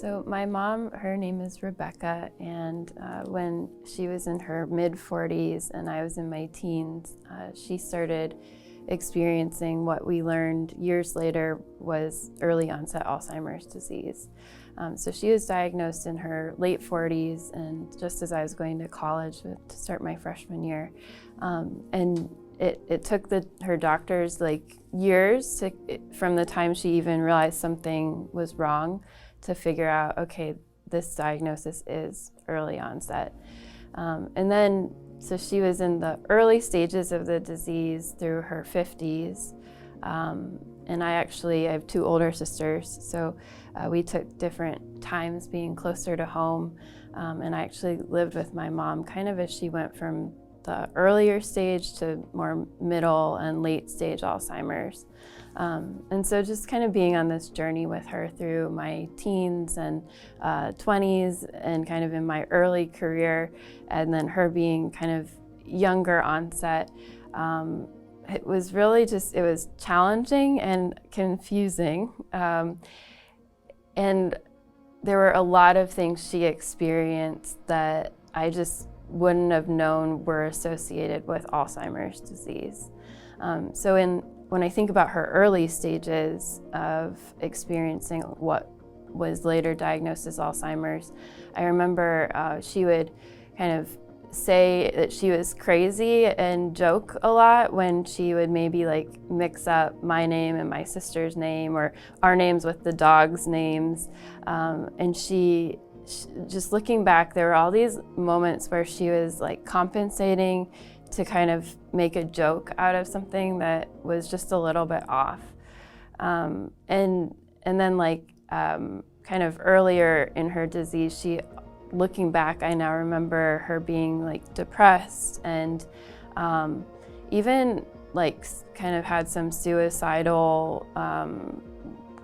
So my mom, her name is Rebecca, and when she was in her mid-40s and I was in my teens, she started experiencing what we learned years later was early onset Alzheimer's disease. So she was diagnosed in her late 40s, and just as I was going to college to start my freshman year. And it took her doctors like years from the time she even realized something was wrong to figure out, okay, this diagnosis is early onset. And then, so she was in the early stages of the disease through her 50s. And I have two older sisters, so we took different times being closer to home. And I actually lived with my mom kind of as she went from the earlier stage to more middle and late stage Alzheimer's. And so just kind of being on this journey with her through my teens and 20s and kind of in my early career, and then her being kind of younger onset, it was really it was challenging and confusing. And there were a lot of things she experienced that I just wouldn't have known were associated with Alzheimer's disease. When I think about her early stages of experiencing what was later diagnosed as Alzheimer's, I remember she would kind of say that she was crazy and joke a lot when she would maybe like mix up my name and my sister's name or our names with the dogs' names. And she just looking back, there were all these moments where she was like compensating to kind of make a joke out of something that was just a little bit off. And then kind of earlier in her disease, looking back, I now remember her being like depressed and even like kind of had some suicidal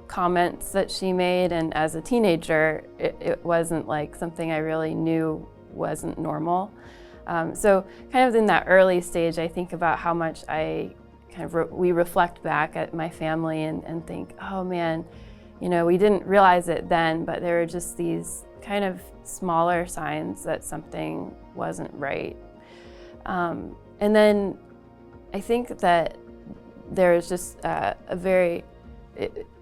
comments that she made. And as a teenager, it wasn't like something I really knew wasn't normal. So kind of in that early stage, I think about how much we reflect back at my family and think, oh man, we didn't realize it then, but there were just these kind of smaller signs that something wasn't right. And then I think that there was just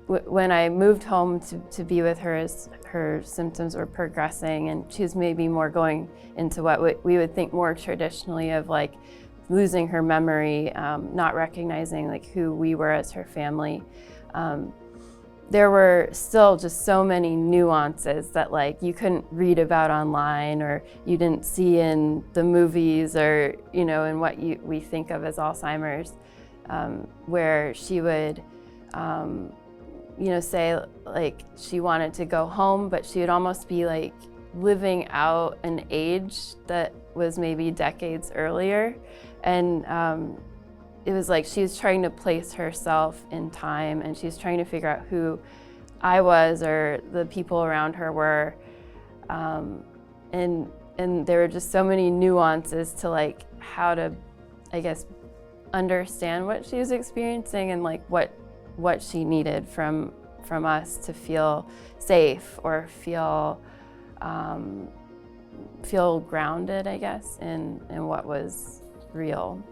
when I moved home to be with her as her symptoms were progressing and she was maybe more going into what we would think more traditionally of like losing her memory, not recognizing like who we were as her family. There were still just so many nuances that like you couldn't read about online or you didn't see in the movies or, in what we think of as Alzheimer's, where she would, say like she wanted to go home, but she would almost be like living out an age that was maybe decades earlier. And it was like she was trying to place herself in time and she was trying to figure out who I was or the people around her were. And there were just so many nuances to like how to, I guess, understand what she was experiencing and like what she needed from us to feel safe or feel grounded, I guess, in what was real.